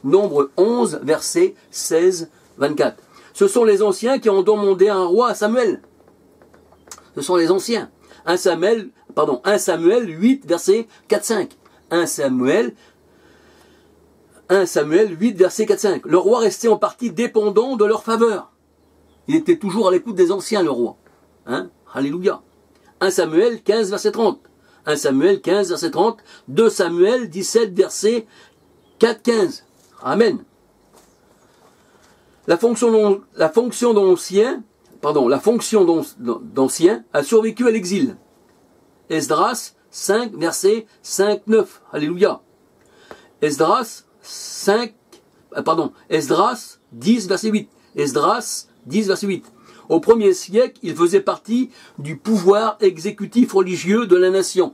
Nombre 11, verset 16, 24. Ce sont les anciens qui ont demandé un roi à Samuel. Ce sont les anciens. 1 Samuel 8, verset 4-5. 1 Samuel 8, verset 4-5. Le roi restait en partie dépendant de leur faveur. Il était toujours à l'écoute des anciens, le roi. Hein? Alléluia. 1 Samuel 15, verset 30. 1 Samuel 15, verset 30. 2 Samuel 17, verset 4-15. Amen. La fonction d'ancien a survécu à l'exil. Esdras 5, verset 5-9. Alléluia. Esdras 10, verset 8. Esdras 10, verset 8. Au 1er siècle, ils faisaient partie du pouvoir exécutif religieux de la nation.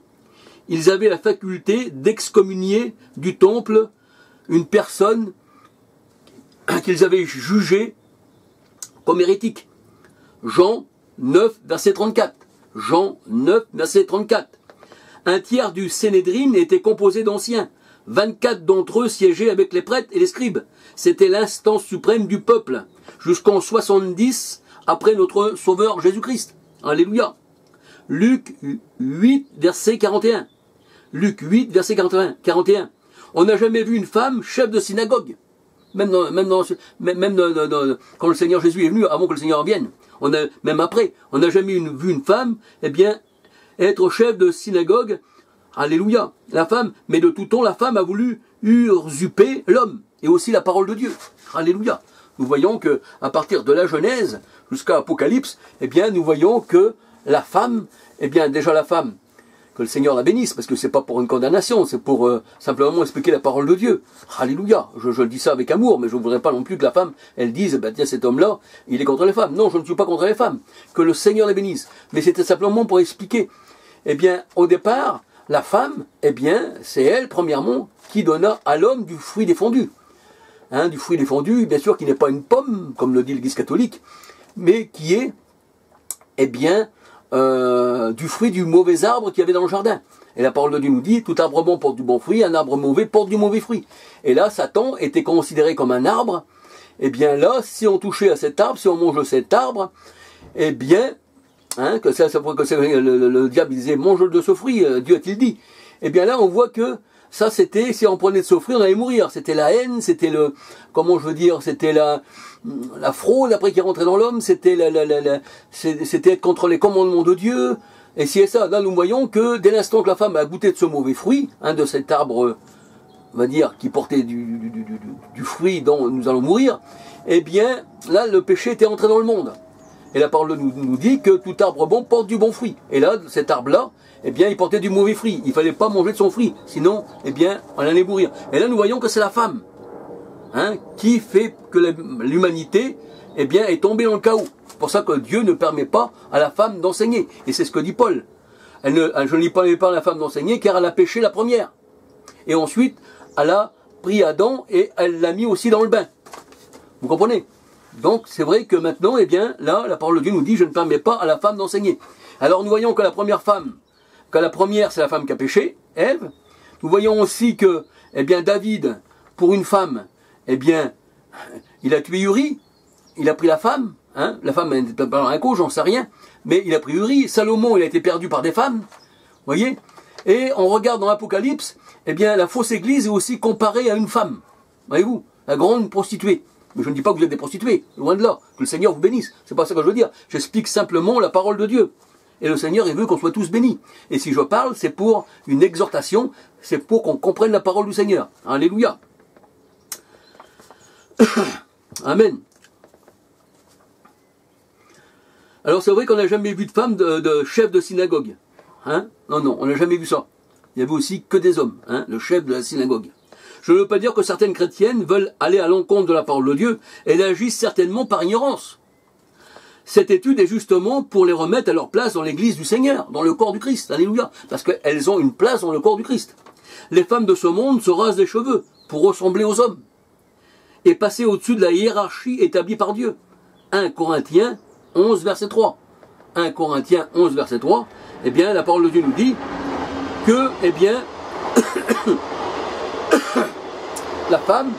Ils avaient la faculté d'excommunier du temple une personne qu'ils avaient jugée comme hérétique. Jean 9, verset 34. Jean 9, verset 34. Un tiers du Sénédrine était composé d'anciens. 24 d'entre eux siégeaient avec les prêtres et les scribes. C'était l'instance suprême du peuple, jusqu'en 70 après notre Sauveur Jésus-Christ. Alléluia. Luc 8, verset 41. Luc 8, verset 41. On n'a jamais vu une femme chef de synagogue. Même quand le Seigneur Jésus est venu, avant que le Seigneur vienne. Même après, on n'a jamais vu une femme, être chef de synagogue. Alléluia. La femme, mais de tout temps, la femme a voulu usurper l'homme, et aussi la parole de Dieu. Alléluia. Nous voyons que, à partir de la Genèse, jusqu'à Apocalypse, nous voyons que la femme, déjà la femme, que le Seigneur la bénisse, parce que c'est pas pour une condamnation, c'est pour simplement expliquer la parole de Dieu. Alléluia. Je dis ça avec amour, mais je ne voudrais pas non plus que la femme, elle dise, tiens, cet homme-là, il est contre les femmes. Non, je ne suis pas contre les femmes. Que le Seigneur la bénisse. Mais c'était simplement pour expliquer. Au départ, la femme, c'est elle, premièrement, qui donna à l'homme du fruit défendu. Du fruit défendu, bien sûr, qui n'est pas une pomme, comme le dit l'Église catholique, mais qui est, du fruit du mauvais arbre qu'il y avait dans le jardin. Et la parole de Dieu nous dit, tout arbre bon porte du bon fruit, un arbre mauvais porte du mauvais fruit. Et là, Satan était considéré comme un arbre. Là, si on touchait à cet arbre, si on mange cet arbre, le diable disait, mange de ce fruit, Dieu a-t-il dit. Là, on voit que ça, c'était, si on prenait de ce fruit, on allait mourir. C'était la haine, c'était c'était la fraude après qui rentrait dans l'homme, c'était être contre les commandements de Dieu. Et si et ça, là, nous voyons que dès l'instant que la femme a goûté de ce mauvais fruit, de cet arbre, on va dire, qui portait du fruit dont nous allons mourir, là, le péché était entré dans le monde. Et la parole nous dit que tout arbre bon porte du bon fruit. Et là, cet arbre-là, il portait du mauvais fruit. Il ne fallait pas manger de son fruit. Sinon, on allait mourir. Et là, nous voyons que c'est la femme, qui fait que l'humanité, est tombée dans le chaos. C'est pour ça que Dieu ne permet pas à la femme d'enseigner. Et c'est ce que dit Paul. Je ne lui permets pas à la femme d'enseigner, car elle a péché la première. Et ensuite, elle a pris Adam et elle l'a mis aussi dans le bain. Vous comprenez? Donc, c'est vrai que maintenant, là, la parole de Dieu nous dit, je ne permets pas à la femme d'enseigner. Alors, nous voyons que la première, c'est la femme qui a péché, Ève. Nous voyons aussi que, David, pour une femme, il a tué Uri, il a pris la femme, la femme n'était pas dans un coup, j'en sais rien, mais il a pris Uri. Salomon, il a été perdu par des femmes, voyez. Et on regarde dans l'Apocalypse, la fausse église est aussi comparée à une femme, voyez-vous, la grande prostituée. Mais je ne dis pas que vous êtes des prostituées, loin de là, que le Seigneur vous bénisse, c'est pas ça que je veux dire, j'explique simplement la parole de Dieu. Et le Seigneur, il veut qu'on soit tous bénis. Et si je parle, c'est pour une exhortation, c'est pour qu'on comprenne la parole du Seigneur. Alléluia. Amen. Alors c'est vrai qu'on n'a jamais vu de femme de chef de synagogue. Non, on n'a jamais vu ça. Il y avait aussi que des hommes, le chef de la synagogue. Je ne veux pas dire que certaines chrétiennes veulent aller à l'encontre de la parole de Dieu, elles agissent certainement par ignorance. Cette étude est justement pour les remettre à leur place dans l'église du Seigneur, dans le corps du Christ, alléluia, parce qu'elles ont une place dans le corps du Christ. Les femmes de ce monde se rasent les cheveux pour ressembler aux hommes et passer au-dessus de la hiérarchie établie par Dieu. 1 Corinthiens 11, verset 3. 1 Corinthiens 11, verset 3, la parole de Dieu nous dit que, la femme,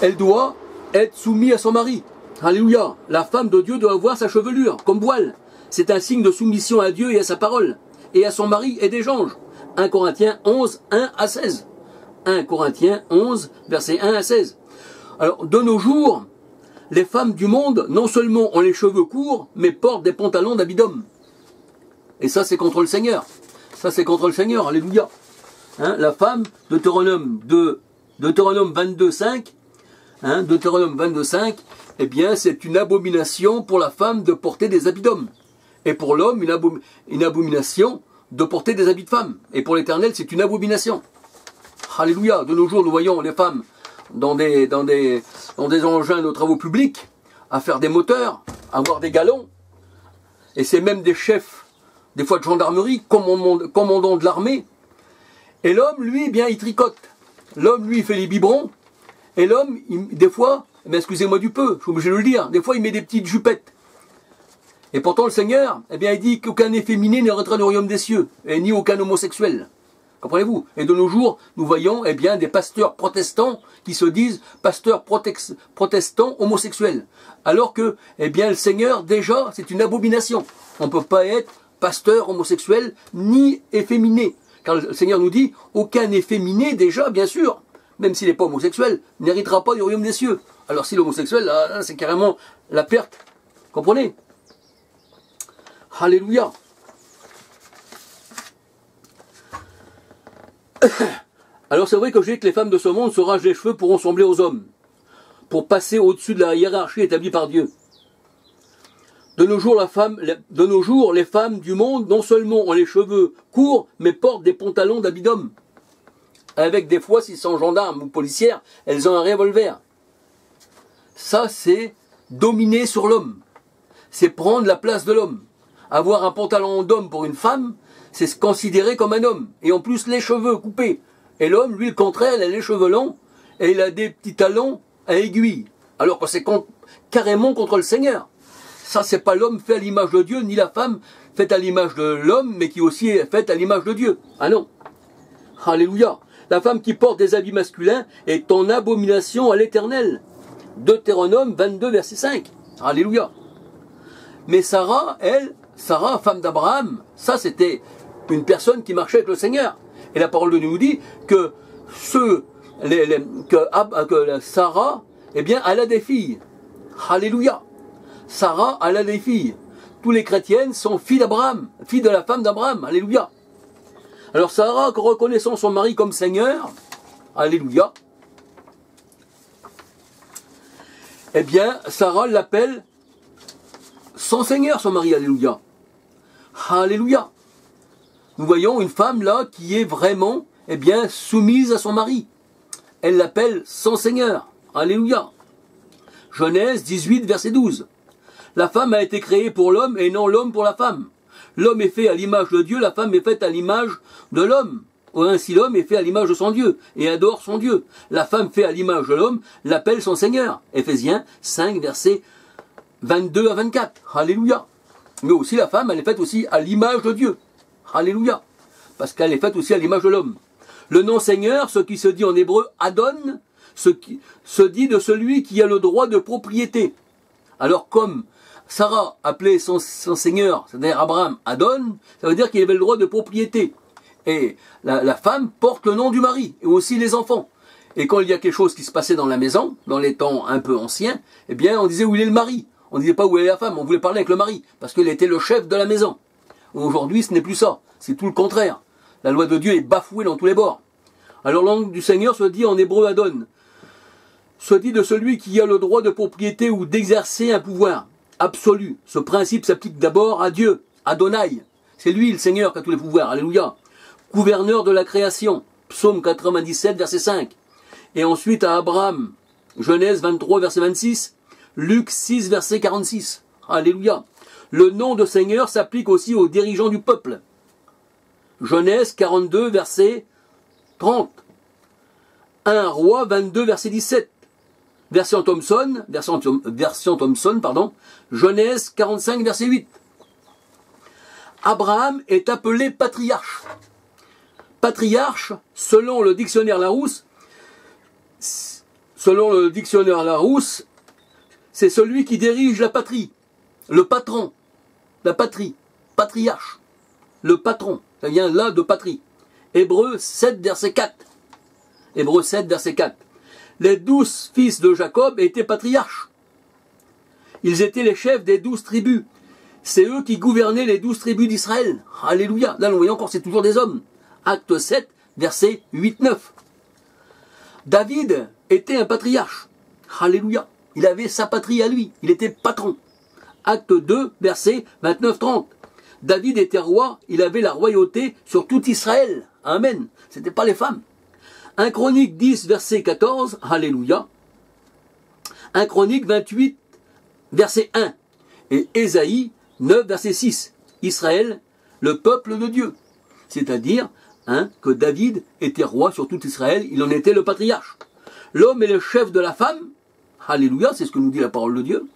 elle doit être soumise à son mari. Alléluia. La femme de Dieu doit avoir sa chevelure comme voile. C'est un signe de soumission à Dieu et à sa parole, et à son mari et des anges. 1 Corinthiens 11, 1 à 16. 1 Corinthiens 11, versets 1 à 16. Alors, de nos jours, les femmes du monde, non seulement ont les cheveux courts, mais portent des pantalons d'habit d'homme. Et ça, c'est contre le Seigneur. Ça, c'est contre le Seigneur. Alléluia. Hein, la femme, Deutéronome 22, 5, Deutéronome 22, 5, eh bien, c'est une abomination pour la femme de porter des habits d'homme. Et pour l'homme, une abomination de porter des habits de femme. Et pour l'Éternel, c'est une abomination. Alléluia. De nos jours, nous voyons les femmes dans des engins de travaux publics, à faire des moteurs, à avoir des galons. Et c'est même des chefs, des fois de gendarmerie, commandants de l'armée. Et l'homme, lui, eh bien, il tricote. L'homme, lui, il fait les biberons. Et l'homme, des fois, mais excusez-moi du peu, je suis obligé de le dire, des fois, il met des petites jupettes. Et pourtant, le Seigneur, eh bien, il dit qu'aucun efféminé ne rentrera dans le royaume des cieux, et ni aucun homosexuel. Comprenez-vous? Et de nos jours, nous voyons, eh bien, des pasteurs protestants qui se disent pasteurs protestants homosexuels. Alors que, eh bien, le Seigneur, déjà, c'est une abomination. On ne peut pas être pasteur homosexuel, ni efféminé. Car le Seigneur nous dit, aucun efféminé, déjà, bien sûr, même s'il n'est pas homosexuel, n'héritera pas du royaume des cieux. Alors si l'homosexuel, là, c'est carrément la perte. Comprenez? Alléluia. Alors c'est vrai que je dis que les femmes de ce monde se ragent les cheveux pour ressembler aux hommes, pour passer au-dessus de la hiérarchie établie par Dieu. De nos jours, les femmes du monde, non seulement ont les cheveux courts, mais portent des pantalons d'habits d'homme. Avec des fois, s'ils sont gendarmes ou policières, elles ont un revolver. Ça, c'est dominer sur l'homme. C'est prendre la place de l'homme. Avoir un pantalon d'homme pour une femme, c'est se considérer comme un homme. Et en plus, les cheveux coupés. Et l'homme, lui, le contraire, il a les cheveux longs et il a des petits talons à aiguille. Alors que c'est carrément contre le Seigneur. Ça, c'est pas l'homme fait à l'image de Dieu, ni la femme faite à l'image de l'homme, mais qui aussi est faite à l'image de Dieu. Ah non. Alléluia. La femme qui porte des habits masculins est en abomination à l'Éternel. Deutéronome 22, verset 5. Alléluia. Mais Sarah, Sarah, femme d'Abraham, ça c'était une personne qui marchait avec le Seigneur. Et la parole de Dieu nous dit que Sarah, eh bien, elle a des filles. Alléluia. Sarah, elle a des filles. Tous les chrétiennes sont filles d'Abraham, filles de la femme d'Abraham. Alléluia. Alors Sarah, reconnaissant son mari comme Seigneur, alléluia, eh bien, Sarah l'appelle son Seigneur, son mari, alléluia. Alléluia. Nous voyons une femme là qui est vraiment, eh bien, soumise à son mari. Elle l'appelle son Seigneur, alléluia. Genèse 18, verset 12. La femme a été créée pour l'homme et non l'homme pour la femme. L'homme est fait à l'image de Dieu, la femme est faite à l'image de l'homme. Ainsi l'homme est fait à l'image de son Dieu et adore son Dieu. La femme fait à l'image de l'homme l'appelle son Seigneur. Éphésiens 5, versets 22 à 24. Alléluia. Mais aussi la femme, elle est faite aussi à l'image de Dieu. Alléluia. Parce qu'elle est faite aussi à l'image de l'homme. Le nom Seigneur, ce qui se dit en hébreu Adon, ce qui se dit de celui qui a le droit de propriété. Alors comme Sarah appelait son Seigneur, c'est-à-dire Abraham, Adon, ça veut dire qu'il avait le droit de propriété. Et la femme porte le nom du mari, et aussi les enfants. Et quand il y a quelque chose qui se passait dans la maison, dans les temps un peu anciens, eh bien on disait où il est le mari. On ne disait pas où est la femme, on voulait parler avec le mari, parce qu'il était le chef de la maison. Aujourd'hui, ce n'est plus ça, c'est tout le contraire. La loi de Dieu est bafouée dans tous les bords. Alors le nom du Seigneur se dit en hébreu Adon, se dit de celui qui a le droit de propriété ou d'exercer un pouvoir absolu. Ce principe s'applique d'abord à Dieu, Adonai. C'est lui le Seigneur qui a tous les pouvoirs, alléluia. Gouverneur de la création, psaume 97, verset 5. Et ensuite à Abraham, Genèse 23, verset 26, Luc 6, verset 46. Alléluia. Le nom de Seigneur s'applique aussi aux dirigeants du peuple. Genèse 42, verset 30. 1 Roi 22, verset 17. Version Thompson, Genèse 45, verset 8. Abraham est appelé patriarche. Patriarche, selon le dictionnaire Larousse, selon le dictionnaire Larousse, c'est celui qui dirige la patrie, le patron, la patrie, patriarche, le patron, ça vient là de patrie. Hébreux 7, verset 4. Hébreux 7, verset 4. Les 12 fils de Jacob étaient patriarches. Ils étaient les chefs des 12 tribus. C'est eux qui gouvernaient les 12 tribus d'Israël. Alléluia. Là, nous voyons encore, c'est toujours des hommes. Acte 7, verset 8-9. David était un patriarche. Alléluia. Il avait sa patrie à lui. Il était patron. Acte 2, verset 29-30. David était roi. Il avait la royauté sur tout Israël. Amen. C'était pas les femmes. 1 Chronique 10, verset 14. Alléluia. 1 Chronique 28, verset 1. Et Ésaïe 9, verset 6. Israël, le peuple de Dieu. C'est-à-dire que David était roi sur tout Israël, il en était le patriarche. L'homme est le chef de la femme. Alléluia, c'est ce que nous dit la parole de Dieu.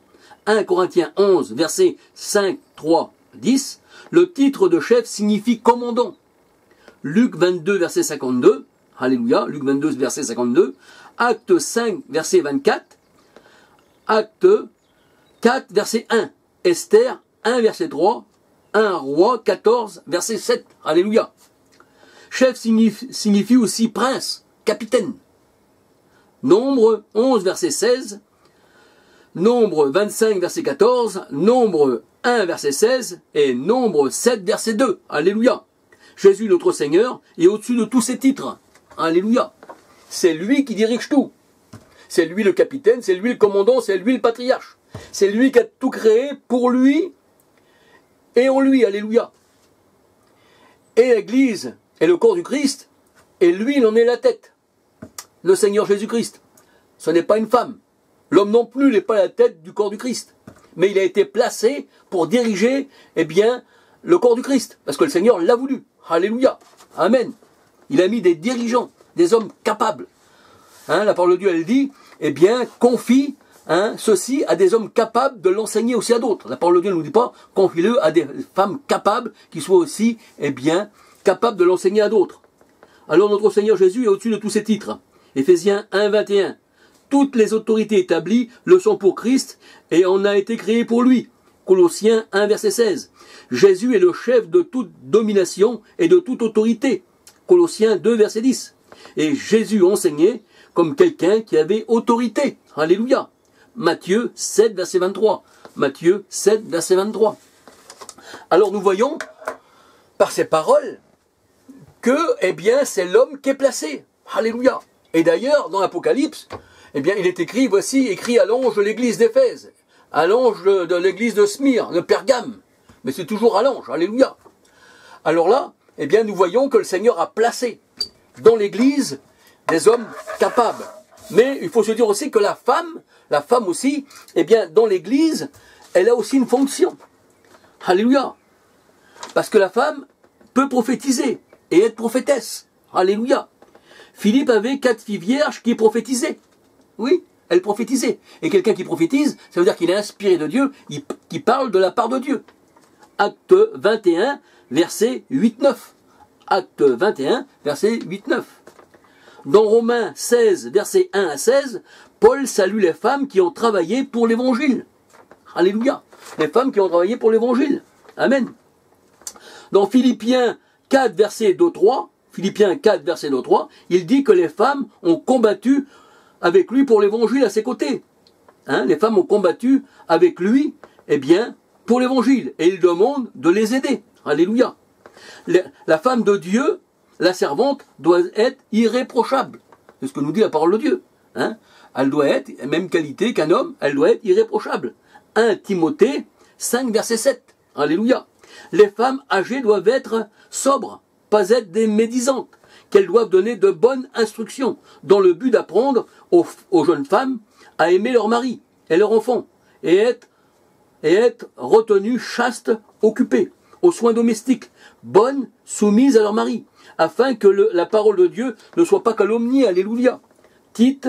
1 Corinthiens 11, verset 5, 3, 10. Le titre de chef signifie commandant. Luc 22, verset 52. Alléluia, Luc 22, verset 52. Acte 5, verset 24. Acte 4, verset 1. Esther 1, verset 3. 1 Roi 14, verset 7. Alléluia. Chef signifie aussi prince, capitaine. Nombre 11, verset 16. Nombre 25, verset 14. Nombre 1, verset 16. Et Nombre 7, verset 2. Alléluia. Jésus, notre Seigneur, est au-dessus de tous ces titres. Alléluia. C'est lui qui dirige tout. C'est lui le capitaine, c'est lui le commandant, c'est lui le patriarche. C'est lui qui a tout créé pour lui et en lui. Alléluia. Et l'Église est le corps du Christ, et lui, il en est la tête. Le Seigneur Jésus-Christ. Ce n'est pas une femme. L'homme non plus n'est pas la tête du corps du Christ. Mais il a été placé pour diriger, le corps du Christ. Parce que le Seigneur l'a voulu. Alléluia. Amen. Il a mis des dirigeants, des hommes capables. La parole de Dieu, elle dit, confie ceci à des hommes capables de l'enseigner aussi à d'autres. La parole de Dieu ne nous dit pas, confie-le à des femmes capables qui soient aussi, capables de l'enseigner à d'autres. Alors notre Seigneur Jésus est au-dessus de tous ces titres. Éphésiens 1, 21. Toutes les autorités établies le sont pour Christ et on a été créé pour lui. Colossiens 1, verset 16. Jésus est le chef de toute domination et de toute autorité. Colossiens 2, verset 10. Et Jésus enseignait comme quelqu'un qui avait autorité. Alléluia. Matthieu 7, verset 23. Matthieu 7, verset 23. Alors nous voyons, par ces paroles, que, c'est l'homme qui est placé. Alléluia. Et d'ailleurs, dans l'Apocalypse, il est écrit, voici, écrit à l'ange de l'église d'Éphèse, à l'ange de l'église de Smyrne, de Pergame. Mais c'est toujours à l'ange. Alléluia. Alors là, nous voyons que le Seigneur a placé dans l'église des hommes capables. Mais il faut se dire aussi que la femme aussi, dans l'église, elle a aussi une fonction. Alléluia. Parce que la femme peut prophétiser et être prophétesse. Alléluia. Philippe avait 4 filles vierges qui prophétisaient. Oui, elles prophétisaient. Et quelqu'un qui prophétise, ça veut dire qu'il est inspiré de Dieu, qui parle de la part de Dieu. Acte 21, verset 8-9. Acte 21, verset 8-9. Dans Romains 16, versets 1 à 16, Paul salue les femmes qui ont travaillé pour l'évangile. Alléluia. Les femmes qui ont travaillé pour l'évangile. Amen. Dans Philippiens 4, verset 2-3, Philippiens 4, verset 2-3, il dit que les femmes ont combattu avec lui pour l'évangile à ses côtés. Les femmes ont combattu avec lui, pour l'évangile. Et il demande de les aider. Alléluia. La femme de Dieu, la servante, doit être irréprochable. C'est ce que nous dit la parole de Dieu. Elle doit être, même qualité qu'un homme, elle doit être irréprochable. 1 Timothée 5, verset 7. Alléluia. Les femmes âgées doivent être sobres, pas être des médisantes, qu'elles doivent donner de bonnes instructions, dans le but d'apprendre aux jeunes femmes à aimer leur mari et leur enfant, et être retenues chastes, occupées, aux soins domestiques, bonnes, soumises à leur mari, afin que la parole de Dieu ne soit pas calomniée. Alléluia. Tite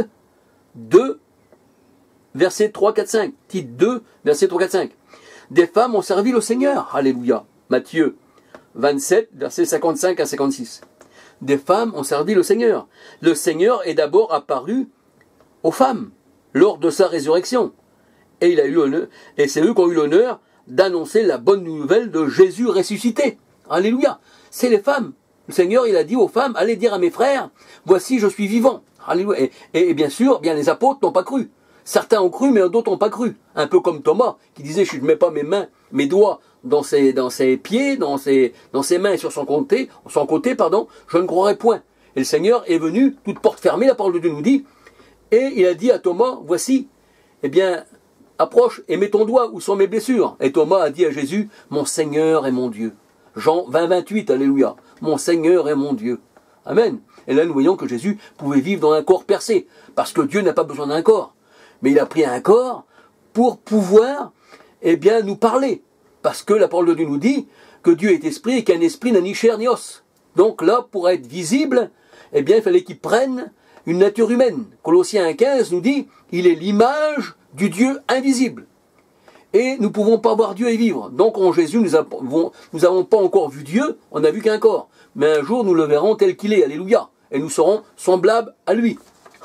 2, verset 3, 4, 5. Tite 2, verset 3, 4, 5. Des femmes ont servi le Seigneur. Alléluia. Matthieu 27, verset 55 à 56. Des femmes ont servi le Seigneur. Le Seigneur est d'abord apparu aux femmes lors de sa résurrection. Et il a eu l'honneur, et c'est eux qui ont eu l'honneur d'annoncer la bonne nouvelle de Jésus ressuscité. Alléluia. C'est les femmes. Le Seigneur, il a dit aux femmes, allez dire à mes frères, voici je suis vivant. Alléluia. Et bien sûr, bien les apôtres n'ont pas cru. Certains ont cru, mais d'autres n'ont pas cru. Un peu comme Thomas, qui disait, je ne mets pas mes doigts dans ses pieds, dans ses mains et sur son côté, je ne croirai point. Et le Seigneur est venu, toute porte fermée, la parole de Dieu nous dit, et il a dit à Thomas, voici, eh bien, approche et mets ton doigt où sont mes blessures. Et Thomas a dit à Jésus, mon Seigneur et mon Dieu. Jean 20, 28, alléluia. Mon Seigneur et mon Dieu. Amen. Et là, nous voyons que Jésus pouvait vivre dans un corps percé, parce que Dieu n'a pas besoin d'un corps. Mais il a pris un corps pour pouvoir, eh bien, nous parler. Parce que la parole de Dieu nous dit que Dieu est esprit et qu'un esprit n'a ni chair ni os. Donc là, pour être visible, eh bien, il fallait qu'il prenne une nature humaine. Colossiens 1,15 nous dit, il est l'image du Dieu invisible. Et nous ne pouvons pas voir Dieu et vivre. Donc en Jésus, nous n'avons pas encore vu Dieu, on n'a vu qu'un corps. Mais un jour, nous le verrons tel qu'il est. Alléluia. Et nous serons semblables à lui.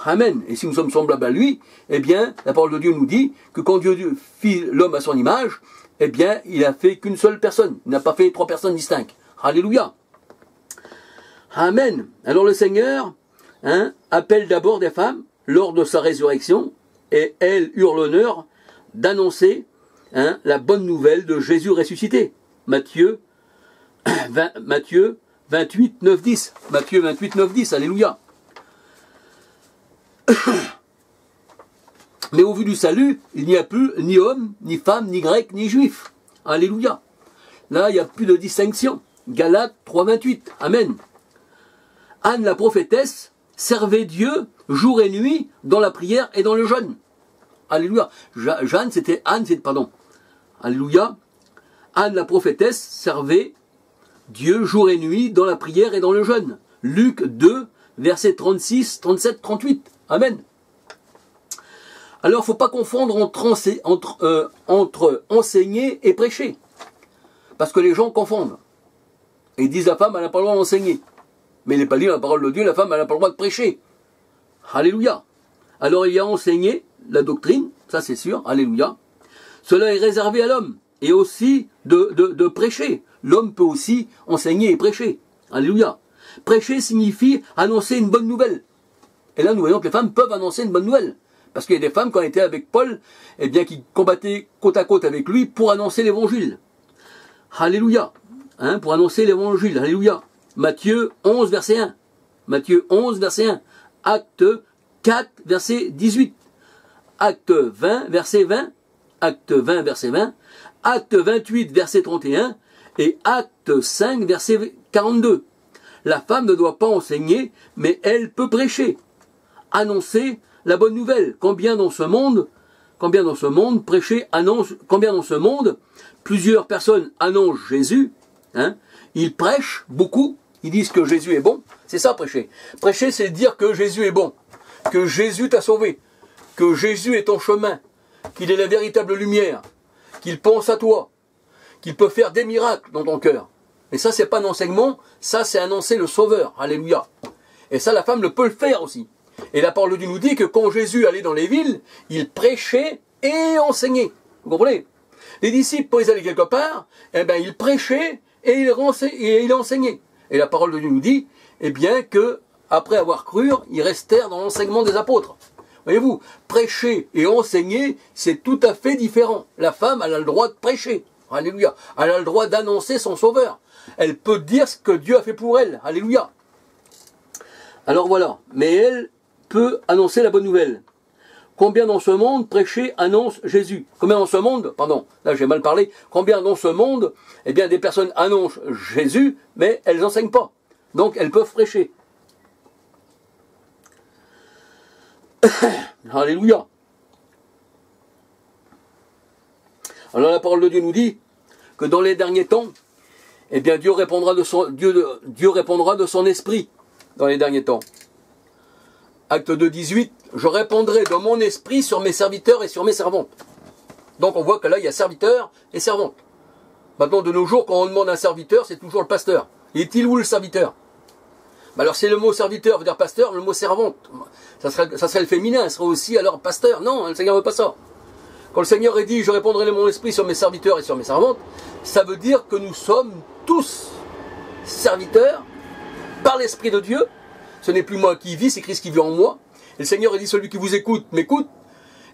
Amen. Et si nous sommes semblables à lui, eh bien, la parole de Dieu nous dit que quand Dieu fit l'homme à son image, eh bien, il a fait qu'une seule personne. Il n'a pas fait 3 personnes distinctes. Alléluia. Amen. Alors le Seigneur appelle d'abord des femmes lors de sa résurrection, et elles eurent l'honneur d'annoncer la bonne nouvelle de Jésus ressuscité. Matthieu 28, 9, 10. Matthieu 28, 9, 10. Alléluia. Mais au vu du salut, il n'y a plus ni homme, ni femme, ni grec, ni juif. Alléluia. Là, il n'y a plus de distinction. Galates 3, 28. Amen. Anne la prophétesse servait Dieu jour et nuit dans la prière et dans le jeûne. Alléluia. Alléluia. Anne la prophétesse servait Dieu jour et nuit dans la prière et dans le jeûne. Luc 2, versets 36, 37, 38. Amen. Alors, il ne faut pas confondre entre enseigner et prêcher. Parce que les gens confondent. Et ils disent la femme, elle n'a pas le droit d'enseigner. Mais il n'est pas dit dans la parole de Dieu, la femme, elle n'a pas le droit de prêcher. Alléluia. Alors, il y a enseigné la doctrine, ça c'est sûr, alléluia. Cela est réservé à l'homme. Et aussi de prêcher. L'homme peut aussi enseigner et prêcher. Alléluia. Prêcher signifie annoncer une bonne nouvelle. Et là, nous voyons que les femmes peuvent annoncer une bonne nouvelle. Parce qu'il y a des femmes, quand elles étaient avec Paul, eh bien, qui combattaient côte à côte avec lui pour annoncer l'évangile. Alléluia. Pour annoncer l'évangile. Alléluia. Matthieu 11, verset 1. Matthieu 11, verset 1. Acte 4, verset 18. Acte 20, verset 20. Acte 20, verset 20. Acte 28, verset 31. Et Acte 5, verset 42. La femme ne doit pas enseigner, mais elle peut prêcher. Annoncer la bonne nouvelle. Combien dans ce monde, plusieurs personnes annoncent Jésus, ils prêchent beaucoup, ils disent que Jésus est bon, c'est ça prêcher. Prêcher, c'est dire que Jésus est bon, que Jésus t'a sauvé, que Jésus est ton chemin, qu'il est la véritable lumière, qu'il pense à toi, qu'il peut faire des miracles dans ton cœur. Et ça, c'est pas un enseignement, ça c'est annoncer le Sauveur, alléluia. Et ça, la femme le peut le faire aussi. Et la parole de Dieu nous dit que quand Jésus allait dans les villes, il prêchait et enseignait. Vous comprenez? Les disciples, quand ils allaient quelque part, eh bien, ils prêchaient et ils enseignaient. Et la parole de Dieu nous dit, eh bien, que après avoir cru, ils restèrent dans l'enseignement des apôtres. Voyez-vous, prêcher et enseigner, c'est tout à fait différent. La femme, elle a le droit de prêcher. Alléluia. Elle a le droit d'annoncer son Sauveur. Elle peut dire ce que Dieu a fait pour elle. Alléluia. Alors voilà. Mais elle peut annoncer la bonne nouvelle. Combien dans ce monde prêcher annonce Jésus? Combien dans ce monde, pardon, là j'ai mal parlé, combien dans ce monde, eh bien des personnes annoncent Jésus, mais elles n'enseignent pas. Donc elles peuvent prêcher. Alléluia. Alors la parole de Dieu nous dit que dans les derniers temps, eh bien Dieu répondra de son esprit dans les derniers temps. Acte 2, 18, je répondrai de mon esprit sur mes serviteurs et sur mes servantes. Donc on voit que là il y a serviteurs et servantes. Maintenant de nos jours, quand on demande un serviteur, c'est toujours le pasteur. Est-il où le serviteur? Alors si le mot serviteur veut dire pasteur, le mot servante, Ça serait le féminin, ça serait aussi alors pasteur. Non, le Seigneur ne veut pas ça. Quand le Seigneur est dit, je répandrai mon esprit sur mes serviteurs et sur mes servantes, ça veut dire que nous sommes tous serviteurs par l'Esprit de Dieu. Ce n'est plus moi qui vis, c'est Christ qui vit en moi. Et le Seigneur a dit, celui qui vous écoute, m'écoute.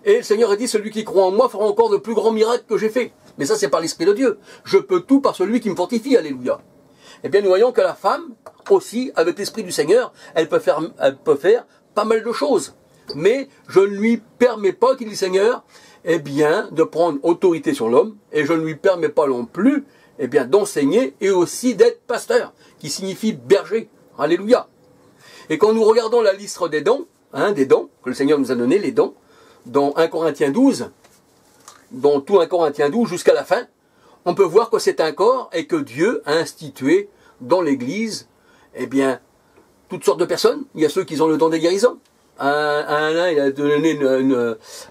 Et le Seigneur a dit, celui qui croit en moi fera encore de plus grands miracles que j'ai fait. Mais ça, c'est par l'Esprit de Dieu. Je peux tout par celui qui me fortifie, alléluia. Eh bien, nous voyons que la femme, aussi, avec l'Esprit du Seigneur, elle peut faire pas mal de choses. Mais je ne lui permets pas, qu'il dit Seigneur, eh bien, de prendre autorité sur l'homme, et je ne lui permets pas non plus, eh bien, d'enseigner et aussi d'être pasteur, qui signifie berger. Alléluia. Et quand nous regardons la liste des dons, que le Seigneur nous a donné, les dons, dans 1 Corinthiens 12, dans tout 1 Corinthiens 12 jusqu'à la fin, on peut voir que c'est un corps et que Dieu a institué dans l'Église, eh bien, toutes sortes de personnes. Il y a ceux qui ont le don des guérisons. À un l'un, il a donné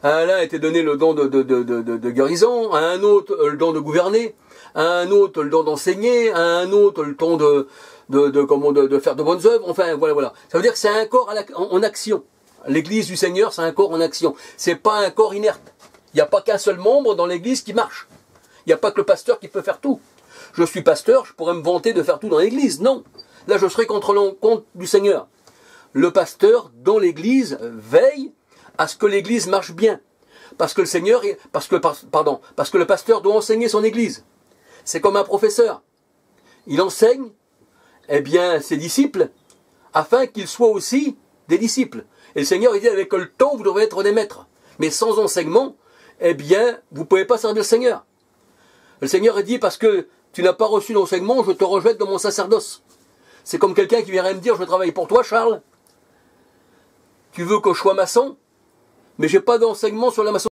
à un l'un a été donné le don de guérison, à un autre le don de gouverner, à un autre le don d'enseigner, à un autre le don de faire de bonnes œuvres. Enfin, voilà. Ça veut dire que c'est un corps en action. L'Église du Seigneur, c'est un corps en action. C'est pas un corps inerte. Il n'y a pas qu'un seul membre dans l'Église qui marche. Il n'y a pas que le pasteur qui peut faire tout. Je suis pasteur, je pourrais me vanter de faire tout dans l'Église. Non. Là, je serai contre l'encontre du Seigneur. Le pasteur dans l'Église veille à ce que l'Église marche bien. Parce que le pasteur doit enseigner son Église. C'est comme un professeur. Il enseigne, eh bien, ses disciples, afin qu'ils soient aussi des disciples. Et le Seigneur, il dit, avec le temps, vous devrez être des maîtres. Mais sans enseignement, eh bien, vous ne pouvez pas servir le Seigneur. Le Seigneur a dit, parce que tu n'as pas reçu d'enseignement, je te rejette de mon sacerdoce. C'est comme quelqu'un qui viendrait me dire, je travaille pour toi, Charles. Tu veux que je sois maçon, mais j'ai pas d'enseignement sur la maçonnerie.